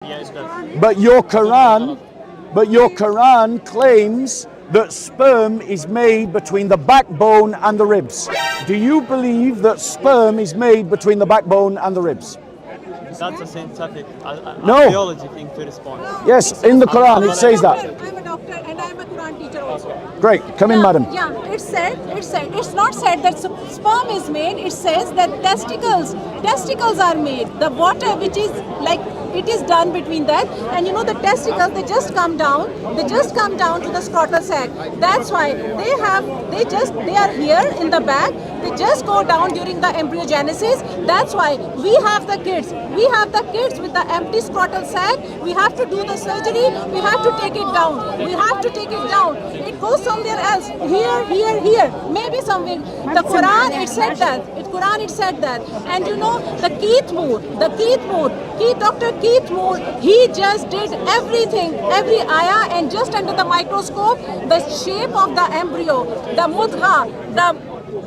Yes, it does. But your Quran claims that sperm is made between the backbone and the ribs. Do you believe that sperm is made between the backbone and the ribs? That's a scientific No. biology thing to respond. Yes, in the Quran it says that. I'm a doctor and I'm a Quran teacher also. Great, come in, madam. Yeah, it's not said that sperm is made, it says that testicles are made. The water which is like, it is done between that, and you know the testicles, they just come down to the scrotal sac. That's why they are here in the back, they just go down during the embryogenesis. That's why we have the kids with the empty scrotal sac. We have to do the surgery, we have to take it down, it goes somewhere else, here, maybe somewhere. The Quran, it said that. And you know, the Dr. Keith Moore, he just did everything, every ayah, and just under the microscope, the shape of the embryo, the mudgha,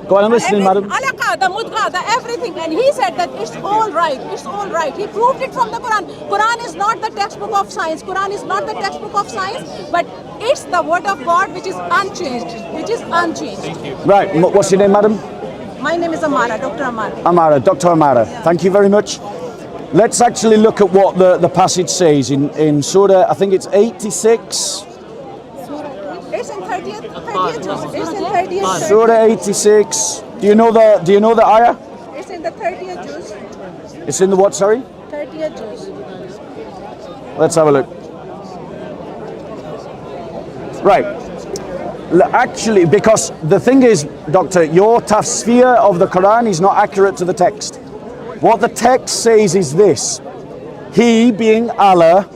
Go on, I'm listening, madam. alaqa, the mudgha, the everything, and he said that it's all right. He proved it from the Quran. Quran is not the textbook of science, but it's the word of God which is unchanged. Thank you. Right, what's your name, madam? My name is Amara, Dr. Amara. Amara, Dr. Amara. Thank you very much. Let's actually look at what the passage says in Surah, I think it's 86. It's in 30th juz. It's in 30th juz. Surah 86. Do you know the ayah? It's in the 30th juz. It's in the what, sorry? 30th juz. Let's have a look. Right. Actually, because the thing is, Doctor, your tafsir of the Quran is not accurate to the text. What the text says is this: He, being Allah,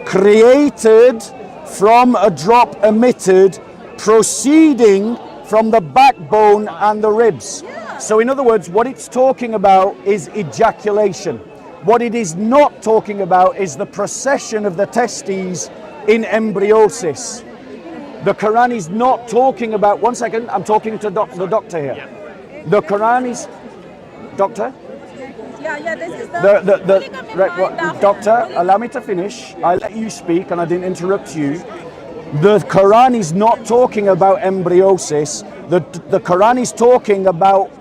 created from a drop emitted, proceeding from the backbone and the ribs. So in other words, what it's talking about is ejaculation. What it is not talking about is the procession of the testes in embryosis. The Quran is not talking about, one second, I'm talking to the doctor here. The Quran is, doctor? Yeah, this is the Right, doctor, allow me to finish. I let you speak and I didn't interrupt you. The Quran is not talking about embryosis. The Quran is talking about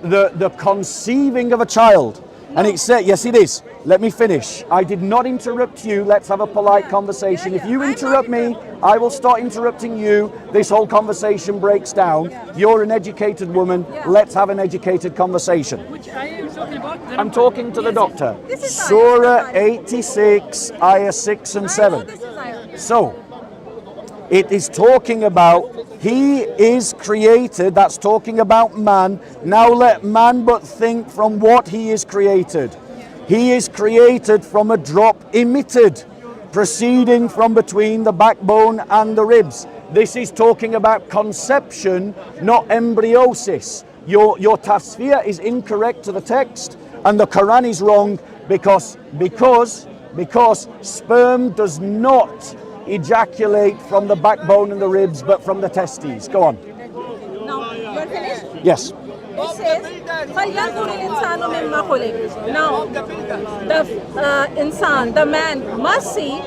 the conceiving of a child. And it said, yes, it is. Let me finish. I did not interrupt you. Let's have a polite conversation. If you interrupt me, I will start interrupting you. This whole conversation breaks down. You're an educated woman. Let's have an educated conversation. Which ayah are you talking about? I'm talking to the doctor. This is Surah 86, ayah 6 and 7. So, it is talking about he is created, that's talking about man. Now let man but think from what he is created. He is created from a drop emitted, proceeding from between the backbone and the ribs. This is talking about conception, not embryosis. Your tafsir is incorrect to the text, and the Quran is wrong because sperm does not ejaculate from the backbone and the ribs, but from the testes. Go on. Now, you're finished? Yes. It says, فَلْيَنْظُرِ الْإِنسَانُ مِمَّا خُلِقَ. Now, the man must see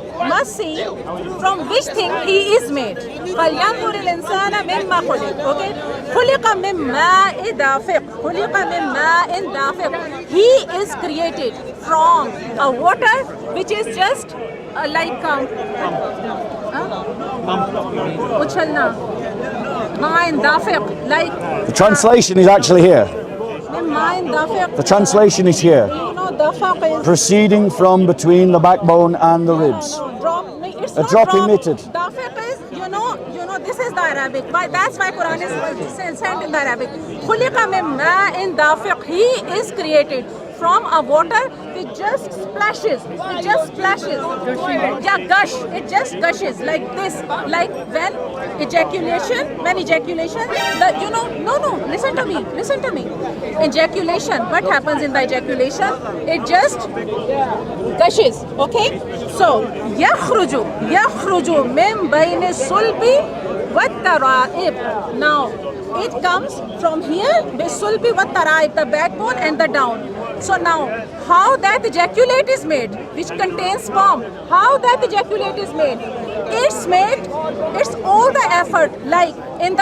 from which thing he is made. فَلْيَنْظُرِ الْإِنسَانَ مِمَّا خُلِقَ. Okay? خُلِقَ مِنْ مَاءٍ دَافِقٍ. He is created from a water which is just like uchalna, ma'in dafiq, like The translation is actually here. ma'in dafiq. The translation is here. You know, dafaq is Proceeding from between the backbone and the ribs. drop. It's A not drop emitted. Dafiq is, you know, this is the Arabic. That's why Quran is sent in the Arabic. Khuliqa min ma'in dafiq. He is created from a water which just splashes. Yeah, gush. It just gushes like this. Like when ejaculation, listen to me. Ejaculation, what happens in the ejaculation? It just gushes, okay? So, yakhruju min bayni sulbi wat tara'ib. Now, it comes from here, the sulbi wat tara'ib, the backbone and the down. So now, how that ejaculate is made, which contains sperm, how that ejaculate is made, it's made, it's all the effort, like in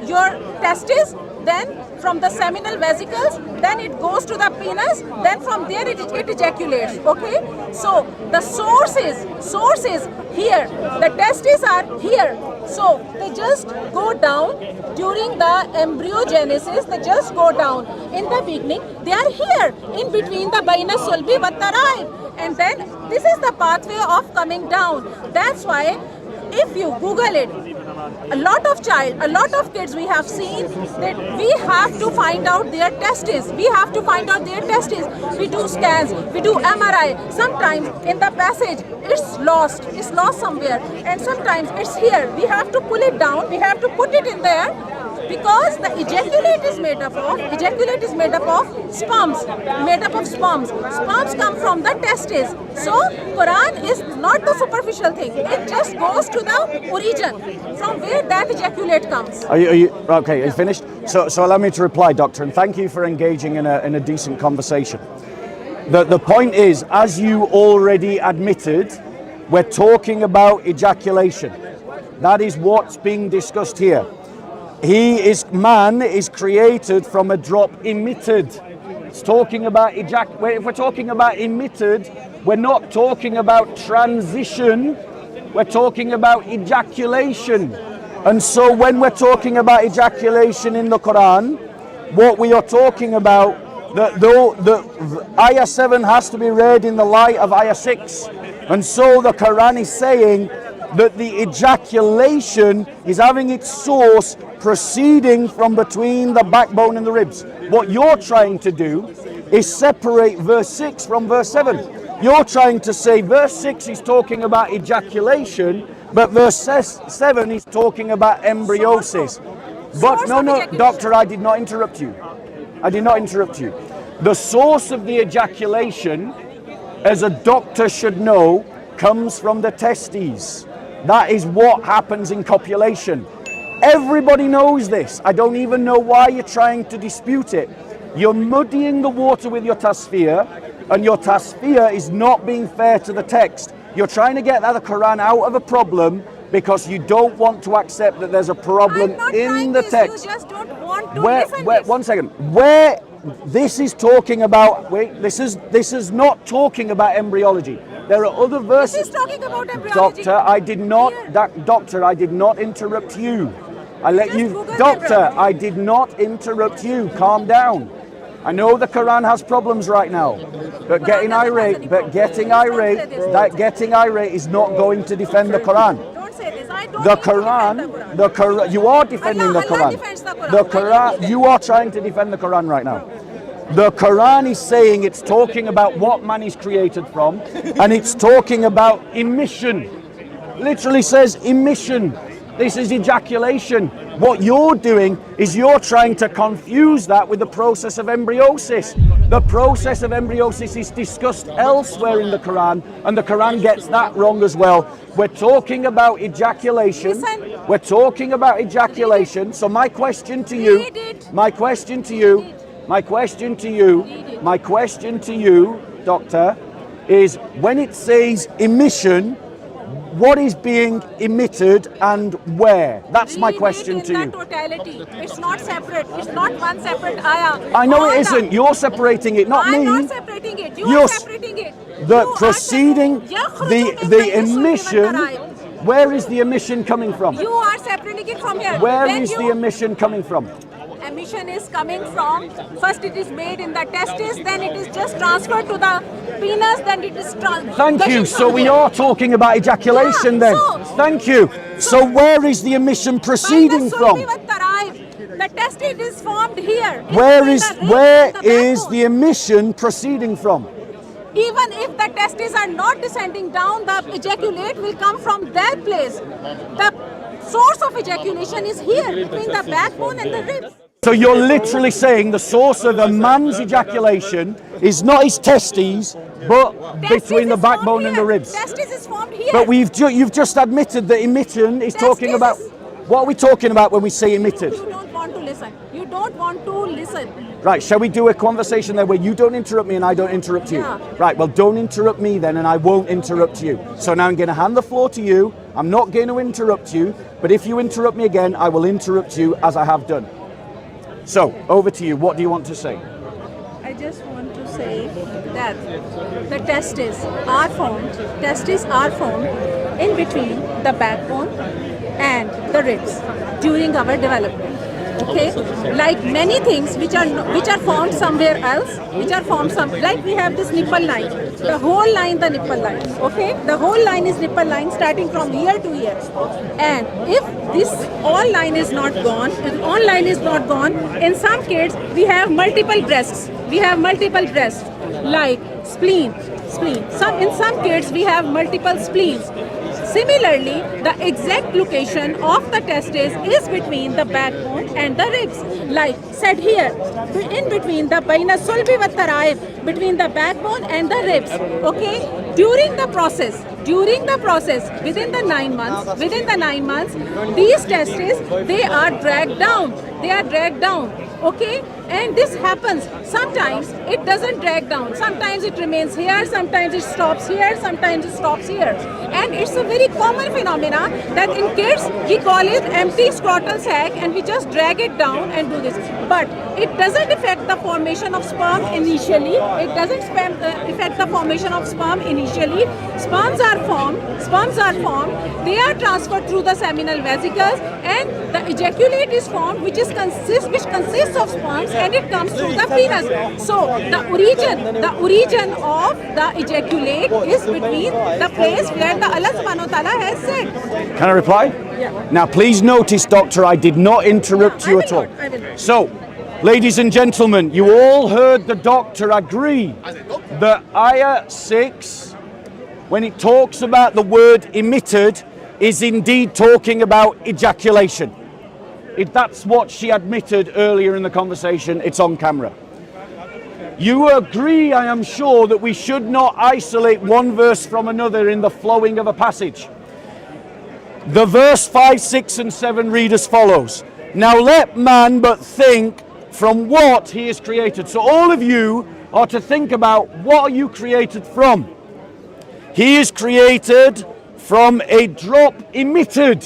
your testes, then from the seminal vesicles, then it goes to the penis, then from there it ejaculates. Okay, so the source is here, the testes are here, so they just go down during the embryogenesis. They just go down. In the beginning they are here in between the baina sulbi wa taraib, and then this is the pathway of coming down. That's why if you Google it, a lot of kids we have seen that we have to find out their testes. We have to find out their testes. We do scans, we do MRI. Sometimes in the passage it's lost somewhere, and sometimes it's here. We have to pull it down. We have to put it in there, because the ejaculate is made up of sperms. Sperms come from the testes. So Quran is not the superficial thing. It just goes to the origin from where that ejaculate comes. Are you okay? Are you finished? So allow me to reply, doctor, and thank you for engaging in a decent conversation. The point is, as you already admitted, we're talking about ejaculation. That is what's being discussed here. Man is created from a drop emitted. It's talking about if we're talking about emitted, we're not talking about transition, we're talking about ejaculation. And so when we're talking about ejaculation in the Quran, what we are talking about, the ayah 7 has to be read in the light of ayah 6. And so the Quran is saying that the ejaculation is having its source proceeding from between the backbone and the ribs. What you're trying to do is separate verse 6 from verse 7. You're trying to say verse 6 is talking about ejaculation, but verse 7 is talking about embryosis. But no, doctor, I did not interrupt you. The source of the ejaculation, as a doctor should know, comes from the testes. That is what happens in copulation. Everybody knows this. I don't even know why you're trying to dispute it. You're muddying the water with your tasfir, and your tasfir is not being fair to the text. You're trying to get the Quran out of a problem because you don't want to accept that there's a problem in the text. You just don't want to listen. One second. Where this is talking about, this is not talking about embryology. There are other verses. This is talking about embryology. Doctor, I did not interrupt you. I did not interrupt you. Calm down. I know the Quran has problems right now, but getting irate is not going to defend the Quran. Don't say this. I don't The Quran, you are defending the Quran. The Quran, you are trying to defend the Quran right now. The Quran is saying it's talking about what man is created from, and it's talking about emission. Literally says emission. This is ejaculation. What you're doing is you're trying to confuse that with the process of embryosis. The process of embryosis is discussed elsewhere in the Quran, and the Quran gets that wrong as well. We're talking about ejaculation. We're talking about ejaculation. So my question to you, doctor, is when it says emission, what is being emitted and where? That's my question to you. Totality. It's not separate. It's not one separate ayah. I know it isn't. You're separating it, not me. I'm not separating it. You're separating it. The proceeding, the emission. Where is the emission coming from? You are separating it from here. Where is the emission coming from? Emission is coming from, first it is made in the testes, then it is just transferred to the penis, then it is Thank you. So we are talking about ejaculation then. Thank you. So where is the emission proceeding from? The testis is formed here. Where is the emission proceeding from? Even if the testes are not descending down, the ejaculate will come from that place. The source of ejaculation is here, between the backbone and the ribs. So you're literally saying the source of a man's ejaculation is not his testes, but between the backbone and the ribs. Testis is formed here. But you've just admitted that emission is talking about. What are we talking about when we say emitted? You don't want to listen. You don't want to listen. Right, shall we do a conversation there where you don't interrupt me and I don't interrupt you? Yeah. Right, well, don't interrupt me then and I won't interrupt you. So now I'm going to hand the floor to you. I'm not going to interrupt you, but if you interrupt me again, I will interrupt you as I have done. So, over to you. What do you want to say? I just want to say that the testes are formed in between the backbone and the ribs during our development. Okay, like many things which are formed somewhere else, like we have this nipple line, the whole line, the nipple line. Okay, the whole line is nipple line starting from here to here. And if this all line is not gone, in some kids we have multiple breasts. Like spleen. In some kids we have multiple spleens. Similarly, the exact location of the testes is between the backbone and the ribs. Like said here, in between the baina sulbi wa taraib, between the backbone and the ribs. Okay? During the process, within the 9 months, these testes, they are dragged down. Okay? And this happens. Sometimes it doesn't drag down. Sometimes it remains here, sometimes it stops here, And it's a very common phenomena that in kids we call it empty scrotal sac and we just drag it down and do this. But it doesn't affect the formation of sperm initially. Sperms are formed. They are transferred through the seminal vesicles and the ejaculate is formed which consists of sperms and it comes through the penis. So the origin of the ejaculate is between the place where the Allah subhanahu wa ta'ala has said. Can I reply? Yeah. Now, please notice, Doctor, I did not interrupt you at all. I will not. So, ladies and gentlemen, you all heard the doctor agree that Ayah 6, when it talks about the word emitted, is indeed talking about ejaculation. That's what she admitted earlier in the conversation. It's on camera. You agree, I am sure, that we should not isolate one verse from another in the flowing of a passage. The verse 5, 6, and 7 read as follows. Now let man but think from what he is created. So all of you are to think about what are you created from. He is created from a drop emitted,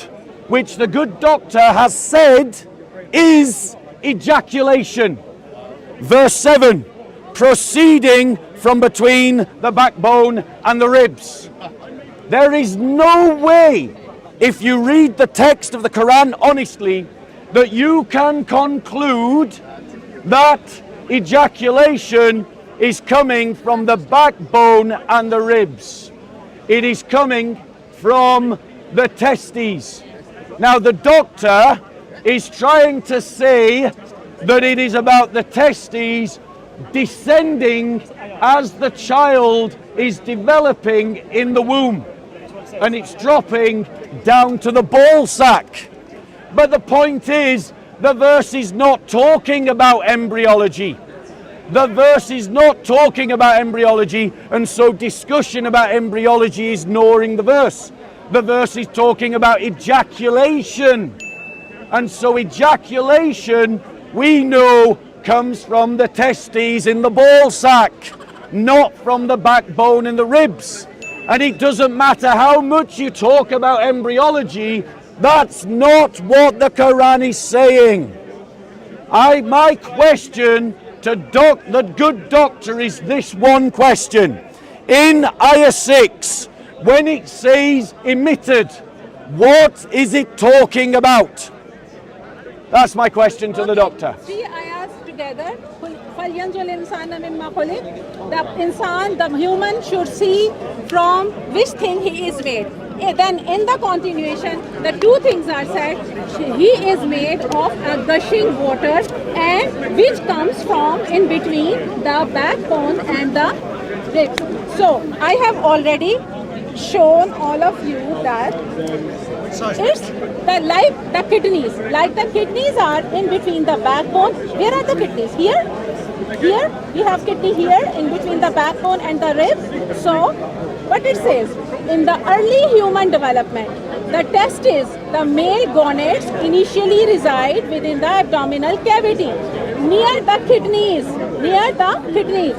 which the good doctor has said is ejaculation. Verse 7, proceeding from between the backbone and the ribs. There is no way, if you read the text of the Quran honestly, that you can conclude that ejaculation is coming from the backbone and the ribs. It is coming from the testes. Now the doctor is trying to say that it is about the testes descending as the child is developing in the womb, and it's dropping down to the ball sack. But the point is, the verse is not talking about embryology. And so discussion about embryology is ignoring the verse. The verse is talking about ejaculation. And so ejaculation, we know, comes from the testes in the ball sack, not from the backbone and the ribs. And it doesn't matter how much you talk about embryology, that's not what the Quran is saying. My question to the good doctor is this one question. In Ayah 6, when it says emitted, what is it talking about? That's my question to the doctor. 3 ayahs together. The human should see from which thing he is made. Then in the continuation, the two things are said. He is made of a gushing water and which comes from in between the backbone and the ribs. So I have already shown all of you that it's the kidneys. Like the kidneys are in between the backbone. Where are the kidneys? Here? Here? We have kidney here in between the backbone and the ribs. So what it says, in the early human development, the testes, the male gonads, initially reside within the abdominal cavity. near the kidneys,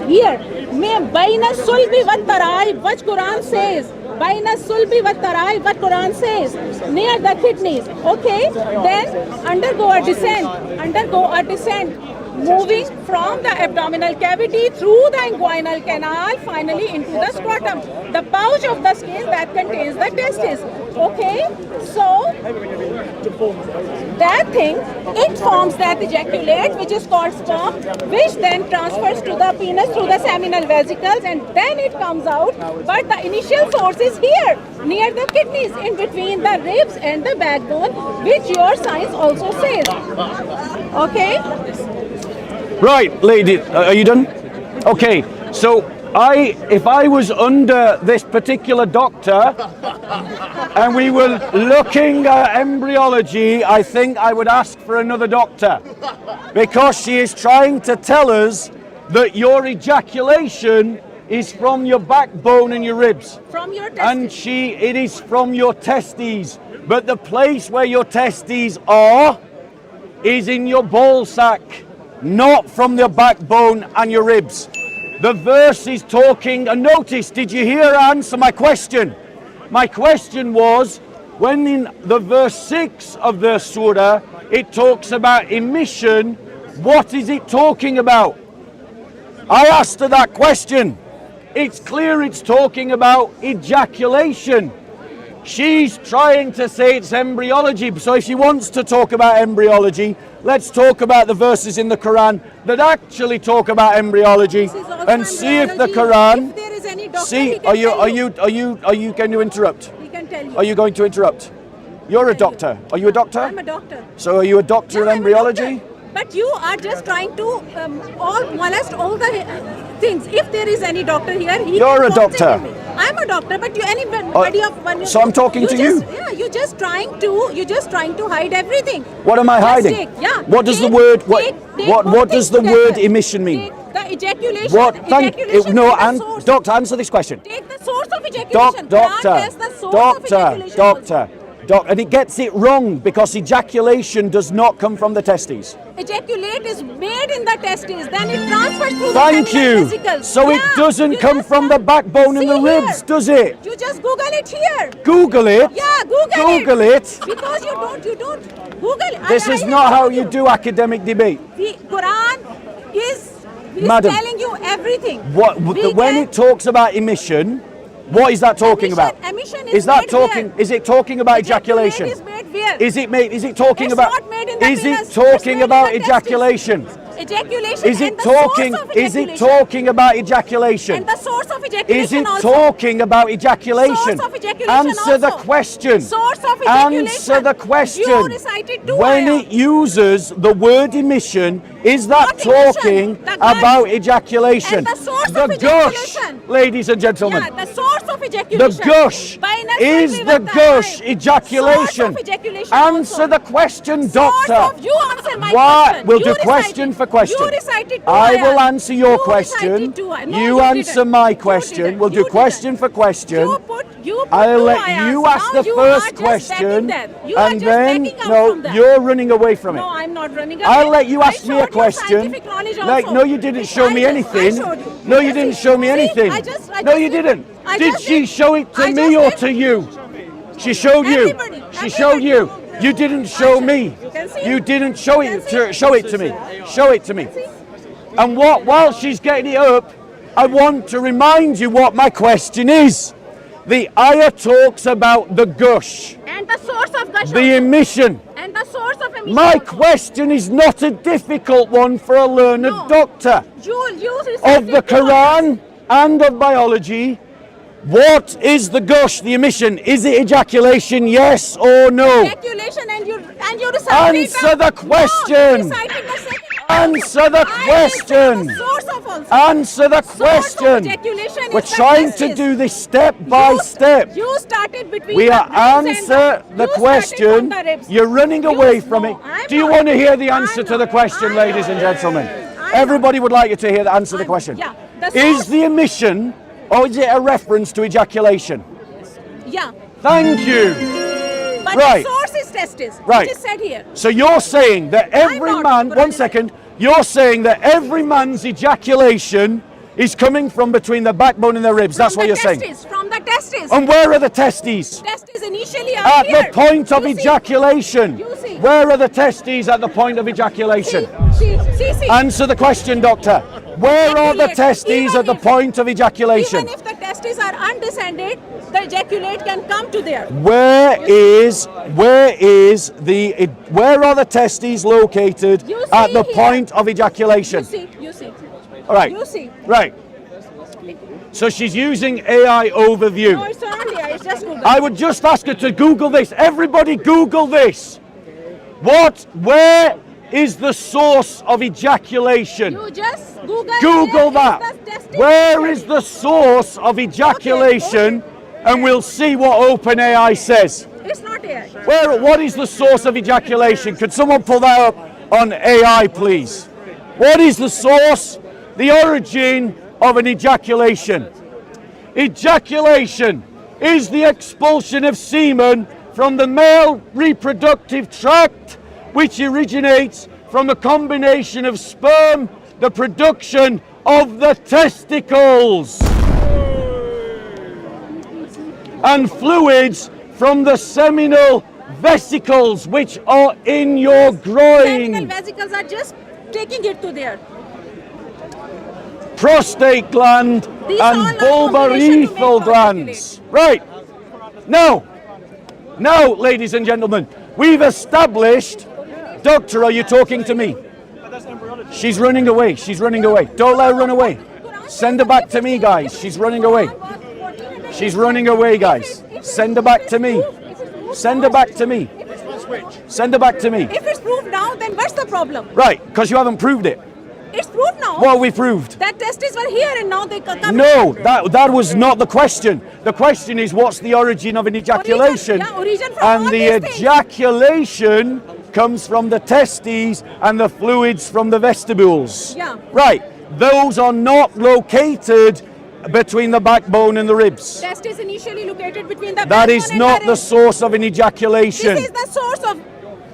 here. Baina sulbi wat tarai, what Quran says. Baina sulbi wat tarai, what Quran says. Near the kidneys. Okay, then undergo a descent. Moving from the abdominal cavity through the inguinal canal, finally into the scrotum. The pouch of the skin that contains the testes. Okay, so that thing, it forms that ejaculate, which is called sperm, which then transfers to the penis through the seminal vesicles, and then it comes out. But the initial source is here, near the kidneys, in between the ribs and the backbone, which your science also says. Okay? Right, lady, are you done? Okay, so if I was under this particular doctor and we were looking at embryology, I think I would ask for another doctor, because she is trying to tell us that your ejaculation is from your backbone and your ribs. From your testes. And it is from your testes. But the place where your testes are is in your ball sack, not from your backbone and your ribs. The verse is talking, and notice, did you hear her answer my question? My question was, when in the verse 6 of the surah, it talks about emission, what is it talking about? I asked her that question. It's clear it's talking about ejaculation. She's trying to say it's embryology. So if she wants to talk about embryology, let's talk about the verses in the Quran that actually talk about embryology, and see if the Quran. If there is any doctor, See, are you going to interrupt? He can tell you. Are you going to interrupt? You're a doctor. Are you a doctor? I'm a doctor. So are you a doctor in I'm a embryology? doctor. But you are just trying to molest all the things. If there is any doctor here, You're a doctor. I'm a doctor, but anybody of one. So I'm talking to you. Yeah, you're just trying to hide everything. What am I hiding? What does the word what does the word emission mean? Take the ejaculation. What? Ejaculation No, is the and source. doctor, answer this question. Take the source of ejaculation. Quran Doctor, says the source of ejaculation doctor, and it gets it wrong, because ejaculation does not come from the testes. Ejaculate is made in the testes, then it transfers through Thank the seminal you. vesicles. So it doesn't you come just from the backbone and the See ribs, here. does it? You just Google it here. Google it. Yeah, Google it. Because you don't Google it. This is I not how told you do academic debate. The Quran is Madam, telling you everything. When it talks about emission, what is that talking about? Emission Is it talking about ejaculation? Is made where? Is it talking It's about not made in the Is penis, it it's talking made in about the testes. ejaculation? Ejaculation Is and it the source talking of is it ejaculation. talking about ejaculation? And the source of ejaculation Is it also. talking about ejaculation? Source of ejaculation Answer the also. question. Source of ejaculation. Answer the question. You recited two When ayahs. it uses the word emission, is that Not emission, talking the gush. about ejaculation? And the source the of gush, ejaculation. ladies and gentlemen. Yeah, the source of ejaculation. The gush. Is the gush ejaculation? Source of ejaculation Answer also. the question, Source doctor. of, you answer my Why? question. We'll You do recited- question for question. You recited two I will ayahs. answer your You question. recited two ayahs. No, You you answer didn't. my You question. didn't. We'll do You question didn't. for question. You put I'll two let ayahs. you ask Now the you first are just question, backing that. You are and just then backing out from that. you're running away from it. No, I'm not running away. I'll let you I ask me a showed you question. scientific knowledge Like, also. no, you didn't show me I anything. showed you. No, you didn't show me See, anything. I No, just you did. didn't. I Did just she did. show it to I me just or did. to you? She showed you. Everybody. She showed you. You didn't show me. You can see. You didn't show You it. can see. Show it to me. Show it to me. And while she's getting it up, I want to remind you what my question is. The ayah talks about the gush, And the source of gush the also. emission. And the source of emission My also. question is not a difficult one for a learned No. doctor You of the Quran and of biology. What is the gush, the emission? Is it ejaculation, yes or no? Ejaculation and you recited Answer the question. No, reciting the second. Answer the question. Source of also. Answer the Source of question. ejaculation We're is the trying to testes. do this step by You- step. You started between We the are ribs and answer the you started question. from the ribs. You're running You- away from no, it. I'm Do you not. want to hear the answer I'm to the not. question, I'm ladies and not. gentlemen? I'm Everybody would like you to hear the answer to the I'm- question. yeah. The Is source- the emission, or is it a reference to ejaculation? Yeah. Thank you. But Right. the source is testes. Right. Which is said here. So you're saying that every not man, Quran one is- second, You're saying that every man's ejaculation is coming from between the backbone and the ribs. That's what you're saying. From the testes. And where are the testes? Testes initially are At here. the point of You see. ejaculation. You see. Where are the testes at the point of ejaculation? See. Answer the question, doctor. Where are the Ejaculate. testes Even at the if- point of ejaculation? Even if the testes are undescended, the ejaculate can come to there. Where are the testes located You see at the here. point of ejaculation? You see. All right. You see. Right. So she's using AI overview. No, it's not here. It's just Google. I would just ask her to Google this. Everybody Google this. Where is the source of ejaculation? You just Google. Google where that. is the testis Where is the source of ejaculation? And we'll see what OpenAI says. It's not here. What is the source of ejaculation? Could someone pull that up on AI, please? What is the source, the origin of an ejaculation? Ejaculation is the expulsion of semen from the male reproductive tract, which originates from a combination of sperm, the production of the testicles, and fluids from the seminal vesicles, which are in your groin. Seminal vesicles are just taking it to there. Prostate gland These all and are combination to make bulbourethral glands. Right. Now, ladies and gentlemen, we've established. Doctor, are you talking to me? She's running away. She's running away. Don't let her run away. Send her back to me, guys. She's running away. She's running away, guys. Send her back to me. Send her back to me. Send her back to me. If it's proved now, then what's the problem? Right, because you haven't proved it. It's proved now. What have we proved? That testes were here and now they come. No, that was not the question. The question is, what's the origin of an ejaculation? Origin from And all the these things. ejaculation comes from the testes and the fluids from the vestibules. Yeah. Right. Those are not located between the backbone and the ribs. Testes initially located between the That is backbone and not the ribs. source of an ejaculation. This is the source of.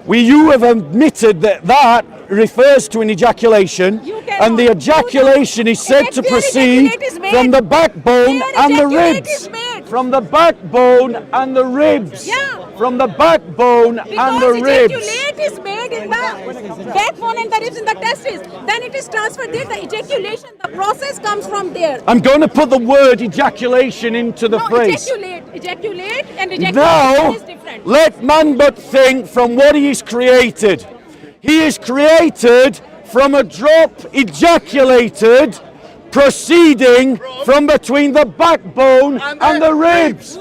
You have admitted that refers to an ejaculation, You cannot and the do ejaculation is said to Where proceed ejaculate is made. from the backbone Where and the ejaculate ribs. is made. From the backbone and the ribs. Yeah. From the backbone and the Because ribs. ejaculate is made in the backbone and the ribs in the testes. Then it is transferred there. The ejaculation, the process comes from there. I'm going to put the word ejaculation into the No, phrase. ejaculate and ejaculation Now, is different. let man but think from what he is created. He is created from a drop ejaculated, proceeding from between the backbone and the ribs.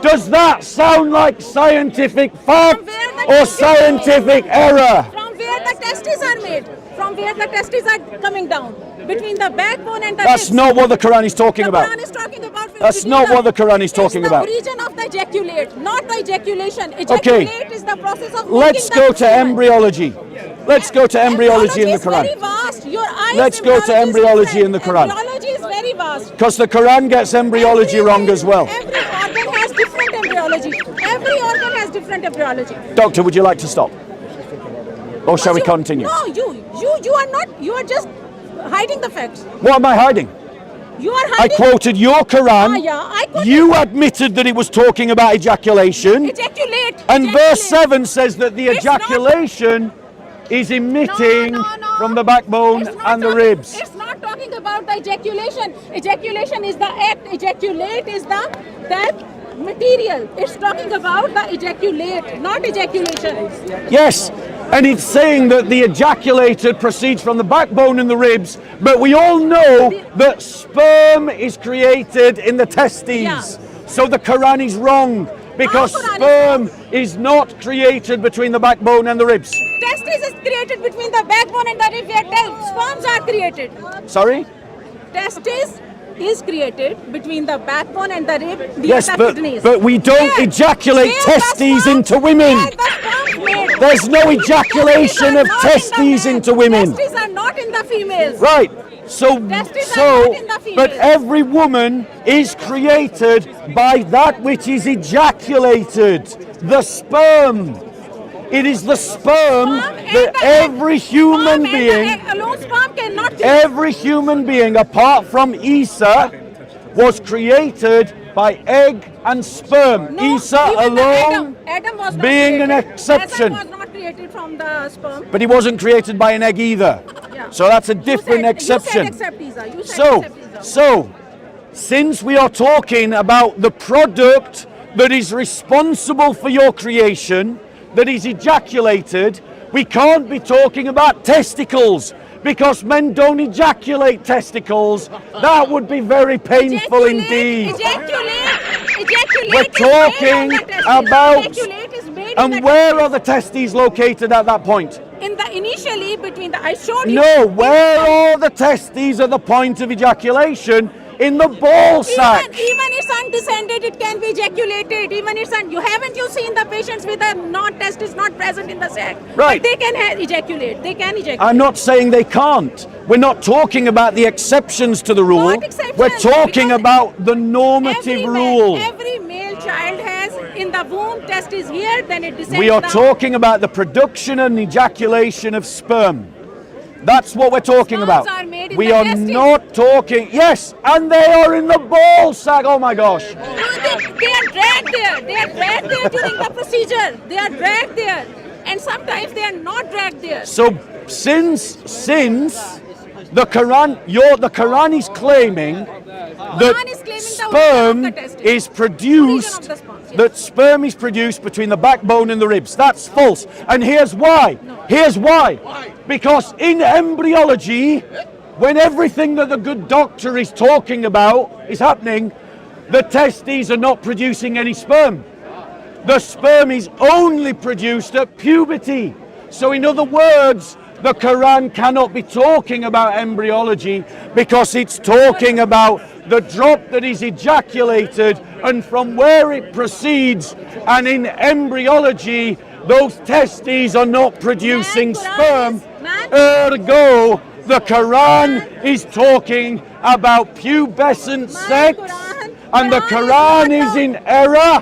Does that sound like scientific fact or scientific error? From where the testes are made. From where the testes are coming down. Between the backbone and the That's ribs. not what the Quran is talking The about. Quran is talking about. That's between not what the Quran is talking about. It's the origin of the ejaculate, not the ejaculation. Ejaculate is the process of. Let's making go the to semen. embryology. Let's go to embryology in the is very Quran. vast. Your eyes. Let's go to embryology in the Quran. Embryology is very vast. Because the Quran gets embryology wrong as well. Every organ has different embryology. Every organ has different embryology. Doctor, would you like to stop? Or shall we You- continue? No, you are not. You are just hiding the facts. What am I hiding? You are I hiding. quoted your Quran. Yeah, I quoted. You admitted that it was talking about ejaculation. Ejaculate. And ejaculate. verse 7 says that the It's not- ejaculation is emitting No. from the backbone It's not and the talking- ribs. It's not talking about the ejaculation. Ejaculation is the act. Ejaculate is that material. It's talking about the ejaculate, not ejaculation. Yes, and it's saying that the ejaculated proceeds from the backbone and the ribs, but we all know that sperm is created in the testes. Yeah. So the Quran is wrong because Our Quran is sperm is not created between the backbone and the ribs. Testes is created between the backbone and the rib where sperms are created. Sorry? Testes is created between the backbone and the rib. Yes, the but kidneys. we don't Where- ejaculate where the testes sperm- into women. where the sperm made. There's no ejaculation Testes are of not in the testes men. into women. Testes are not in the females. Right. So, Testes are not in the but females. every woman is created by that which is ejaculated, the sperm. It is the sperm that every human being, alone sperm cannot be. every human being apart from Isa was created by egg and sperm. No, Isa even alone Adam was not being an created. exception. Adam was not created from the sperm. But he wasn't created by an egg either. Yeah. So that's a different exception. You said except Isa. You said except Isa. So, since we are talking about the product that is responsible for your creation, that is ejaculated, we can't be talking about testicles, because men don't ejaculate testicles. That would be very painful indeed. Ejaculate We're talking about, and where are the testes located at that point? in the initially between the I showed you. No, where are the testes at the point of ejaculation? In the ball sack. Even it's undescended, it can be ejaculated. Even it's you haven't you seen the patients with a testis not present in the sac? Right. But they can ejaculate. They can ejaculate. I'm not saying they can't. We're not talking about the exceptions to the rule. What exceptions? We're talking Because about the normative rule. Every male child has in the womb testis here, then it descends We are down. talking about the production and ejaculation of sperm. That's what we're talking Sperms about. are made in We the are testes. not talking, yes, and they are in the ball sack. Oh my gosh. No, they are dragged there. They are dragged there during the procedure. They are dragged there. And sometimes they are not dragged there. So since the Quran is claiming Quran is claiming the sperm origin of the testes. is produced, Origin of the sperms, yes. that sperm is produced between the backbone and the ribs. That's false. And here's why. Here's why. Because in embryology, when everything that the good doctor is talking about is happening, the testes are not producing any sperm. The sperm is only produced at puberty. So in other words, the Quran cannot be talking about embryology because it's talking about the drop that is ejaculated and from where it proceeds. And in embryology, those testes are not producing sperm. Ergo, the Quran is talking about pubescent sex, and the Quran is in error,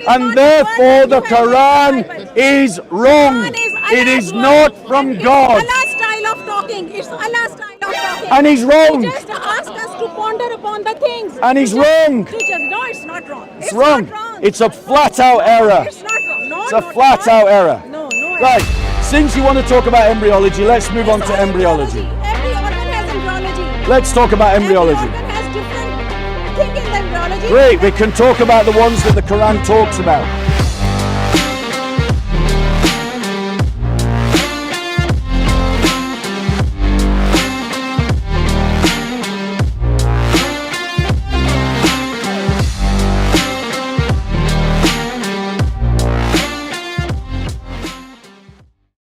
and therefore the Quran is wrong. It is not from God. It's Allah's style of talking. It's Allah's style of talking. And he's wrong. He just ask us to ponder upon the things. And he's wrong. No, it's not wrong. It's wrong. Not wrong. It's a flat out error. It's not wrong. No, It's a no, flat no. out error. No, no. Right, since you want to talk about embryology, let's move on to embryology. Every organ has embryology. Let's talk about embryology. Every organ has different thing in the embryology. Great, we can talk about the ones that the Quran talks about.